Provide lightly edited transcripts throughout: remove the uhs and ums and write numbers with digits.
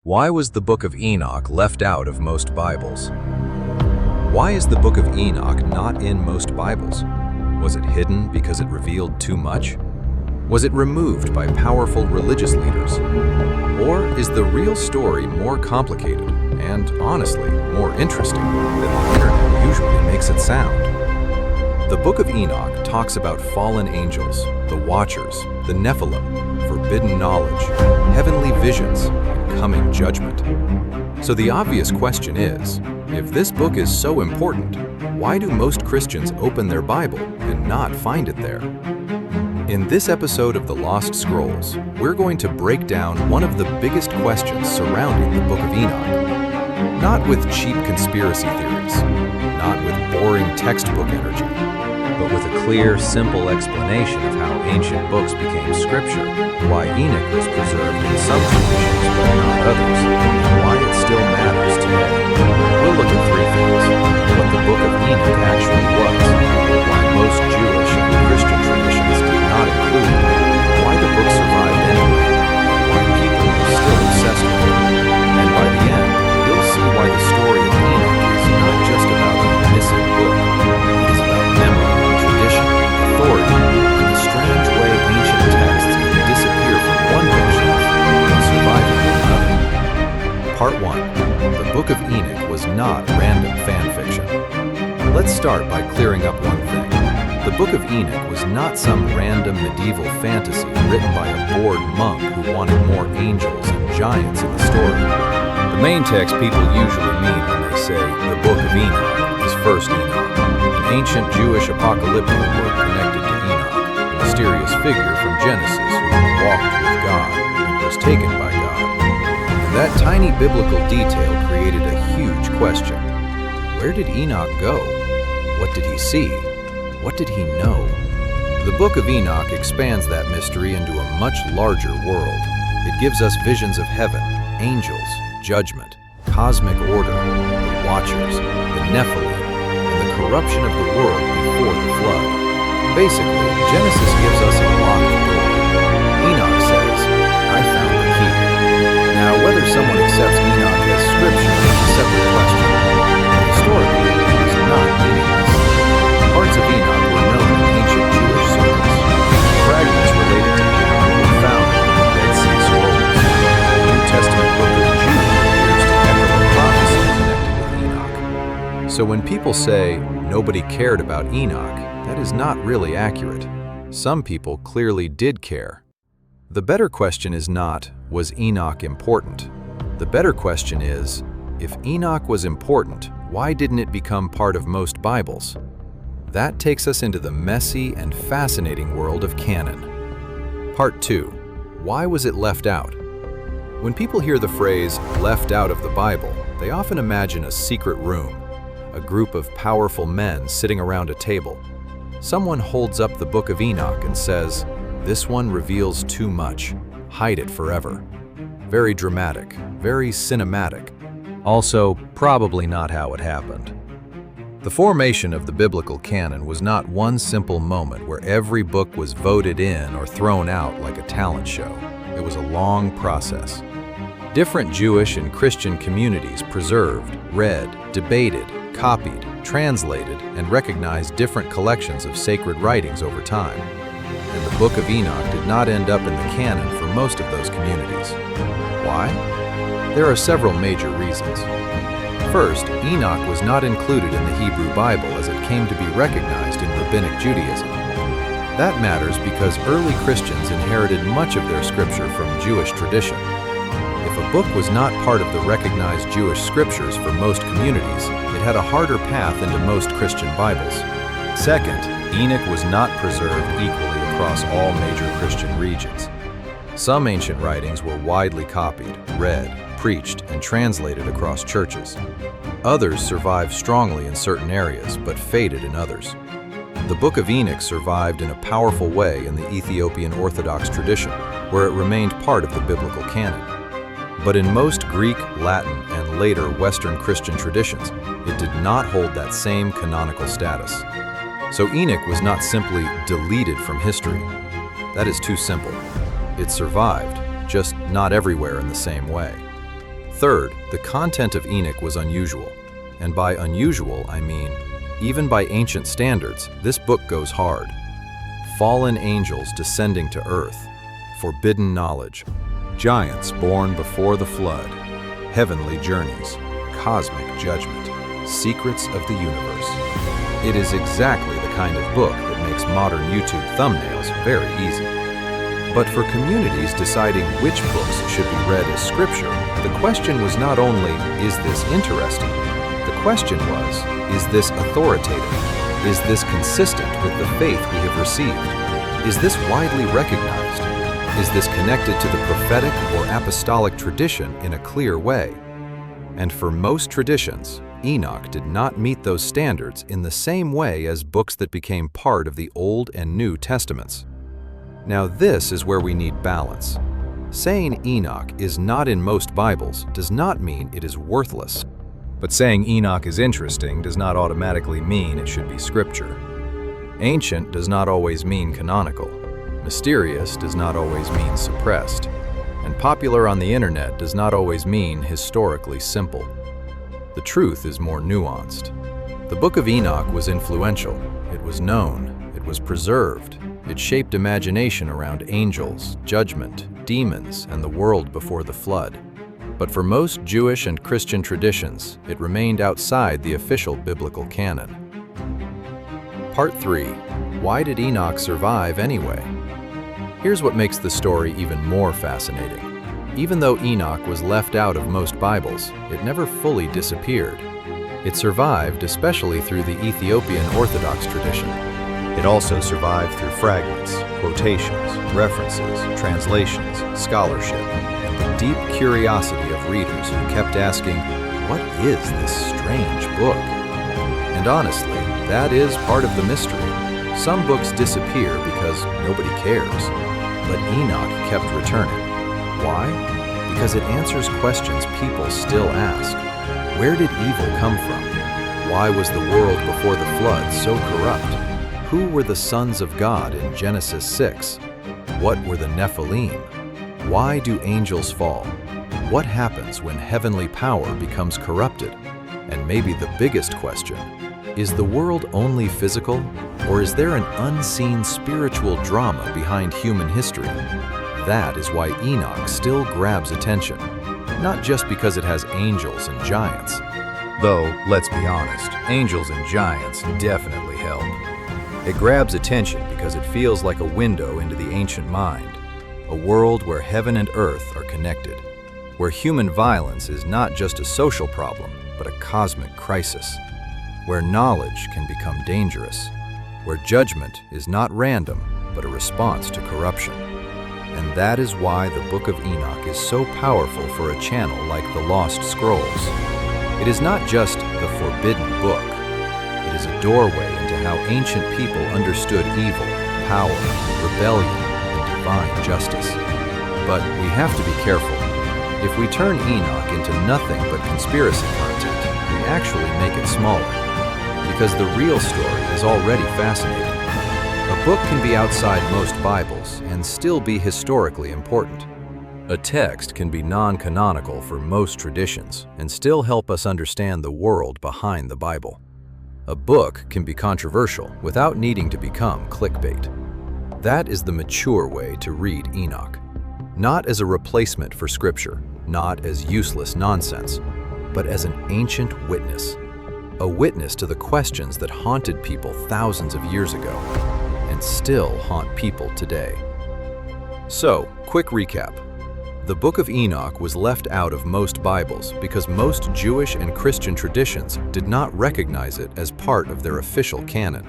Why was the Book of Enoch left out of most Bibles? Why is the Book of Enoch not in most Bibles? Was it hidden because it revealed too much? Was it removed by powerful religious leaders? Or is the real story more complicated and, honestly, more interesting than the internet usually makes it sound? The Book of Enoch talks about fallen angels, the Watchers, the Nephilim, forbidden knowledge, heavenly visions, and coming judgment. So the obvious question is, if this book is so important, why do most Christians open their Bible and not find it there? In this episode of The Lost Scrolls, we're going to break down one of the biggest questions surrounding the Book of Enoch. Not with cheap conspiracy theories, not with boring textbook energy, but with a clear, simple explanation of how ancient books became scripture, why Enoch was preserved in some traditions but not others, and why it still matters today. We'll look at three things: what the Book of Enoch actually was, why most Jewish and Christian traditions did not include it, why the book survived anyway, why people are still obsessed with it, and by the end, you'll see why the story of Enoch is not just about a missing book. It's about memory, tradition, authority, and the strange way ancient texts can disappear from one bookshelf and survive in another. Part 1. The Book of Enoch was not random fan fiction. Let's start by clearing up one thing. The Book of Enoch was not some random medieval fantasy written by a bored monk who wanted more angels and giants in the story. The main text people usually mean when they say the Book of Enoch is First Enoch, an ancient Jewish apocalyptic work connected to Enoch, a mysterious figure from Genesis who walked with God and was taken by God. And that tiny biblical detail created a huge question. Where did Enoch go? What did he see? What did he know? The Book of Enoch expands that mystery into a much larger world. It gives us visions of heaven, angels, judgment, cosmic order, the Watchers, the Nephilim, and the corruption of the world before the flood. Basically, Genesis gives us a locked door. Enoch says, I found the key. Now, whether someone accepts Enoch as scripture is a separate question. Historically, it is not meaningless. Parts of Enoch were known in ancient Jewish circles. Fragments related to Enoch were found in the Dead Sea Scrolls. The New Testament book of Jude appears to echo a prophecy connected with Enoch. So when people say nobody cared about Enoch, that is not really accurate. Some people clearly did care. The better question is not, was Enoch important? The better question is, if Enoch was important, why didn't it become part of most Bibles? That takes us into the messy and fascinating world of canon. Part 2. Why was it left out? When people hear the phrase, left out of the Bible, they often imagine a secret room, a group of powerful men sitting around a table. Someone holds up the Book of Enoch and says, this one reveals too much. Hide it forever. Very dramatic, very cinematic. Also, probably not how it happened. The formation of the biblical canon was not one simple moment where every book was voted in or thrown out like a talent show. It was a long process. Different Jewish and Christian communities preserved, read, debated, copied, translated, and recognized different collections of sacred writings over time. And the Book of Enoch did not end up in the canon for most of those communities. Why? There are several major reasons. First, Enoch was not included in the Hebrew Bible as it came to be recognized in Rabbinic Judaism. That matters because early Christians inherited much of their scripture from Jewish tradition. If a book was not part of the recognized Jewish scriptures for most communities, it had a harder path into most Christian Bibles. Second, Enoch was not preserved equally across all major Christian regions. Some ancient writings were widely copied, read, preached, and translated across churches. Others survived strongly in certain areas, but faded in others. The Book of Enoch survived in a powerful way in the Ethiopian Orthodox tradition, where it remained part of the biblical canon. But in most Greek, Latin, and later Western Christian traditions, it did not hold that same canonical status. So Enoch was not simply deleted from history. That is too simple. It survived, just not everywhere in the same way. Third, the content of Enoch was unusual. And by unusual, I mean, even by ancient standards, this book goes hard. Fallen angels descending to earth, forbidden knowledge, giants born before the flood, heavenly journeys, cosmic judgment, secrets of the universe. It is exactly the kind of book that makes modern YouTube thumbnails very easy. But for communities deciding which books should be read as scripture, the question was not only, is this interesting? The question was, is this authoritative? Is this consistent with the faith we have received? Is this widely recognized? Is this connected to the prophetic or apostolic tradition in a clear way? And for most traditions, Enoch did not meet those standards in the same way as books that became part of the Old and New Testaments. Now this is where we need balance. Saying Enoch is not in most Bibles does not mean it is worthless. But saying Enoch is interesting does not automatically mean it should be scripture. Ancient does not always mean canonical. Mysterious does not always mean suppressed. And popular on the internet does not always mean historically simple. The truth is more nuanced. The Book of Enoch was influential. It was known. It was preserved. It shaped imagination around angels, judgment, demons, and the world before the flood. But for most Jewish and Christian traditions, it remained outside the official biblical canon. Part 3. Why did Enoch survive anyway? Here's what makes the story even more fascinating. Even though Enoch was left out of most Bibles, it never fully disappeared. It survived especially through the Ethiopian Orthodox tradition. It also survived through fragments, quotations, references, translations, scholarship, and the deep curiosity of readers who kept asking, what is this strange book? And honestly, that is part of the mystery. Some books disappear because nobody cares, but Enoch kept returning. Why? Because it answers questions people still ask. Where did evil come from? Why was the world before the flood so corrupt? Who were the sons of God in Genesis 6? What were the Nephilim? Why do angels fall? What happens when heavenly power becomes corrupted? And maybe the biggest question, is the world only physical, or is there an unseen spiritual drama behind human history? That is why Enoch still grabs attention, not just because it has angels and giants. Though, let's be honest, angels and giants definitely help. It grabs attention because it feels like a window into the ancient mind, a world where heaven and earth are connected, where human violence is not just a social problem, but a cosmic crisis, where knowledge can become dangerous, where judgment is not random, but a response to corruption. And that is why the Book of Enoch is so powerful for a channel like the Lost Scrolls. It is not just the forbidden book. It is a doorway into how ancient people understood evil, power, rebellion, and divine justice. But we have to be careful. If we turn Enoch into nothing but conspiracy content, we actually make it smaller. Because the real story is already fascinating. A book can be outside most Bibles and still be historically important. A text can be non-canonical for most traditions and still help us understand the world behind the Bible. A book can be controversial without needing to become clickbait. That is the mature way to read Enoch. Not as a replacement for Scripture, not as useless nonsense, but as an ancient witness. A witness to the questions that haunted people thousands of years ago and still haunt people today. So, quick recap. The Book of Enoch was left out of most Bibles because most Jewish and Christian traditions did not recognize it as part of their official canon.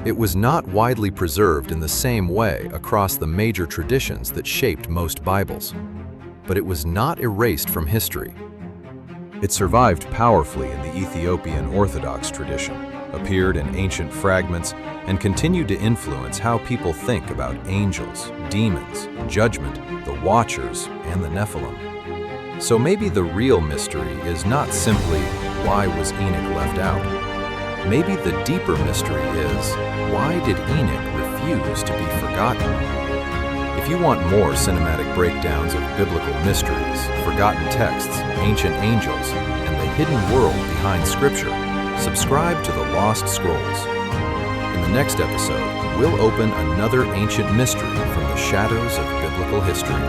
It was not widely preserved in the same way across the major traditions that shaped most Bibles. But it was not erased from history. It survived powerfully in the Ethiopian Orthodox tradition, appeared in ancient fragments, and continued to influence how people think about angels, demons, judgment, the Watchers, and the Nephilim. So maybe the real mystery is not simply, why was Enoch left out? Maybe the deeper mystery is, why did Enoch refuse to be forgotten? If If you want more cinematic breakdowns of biblical mysteries, forgotten texts, ancient angels, and the hidden world behind Scripture, subscribe to the Lost Scrolls. In the next episode, we'll open another ancient mystery from the shadows of biblical history.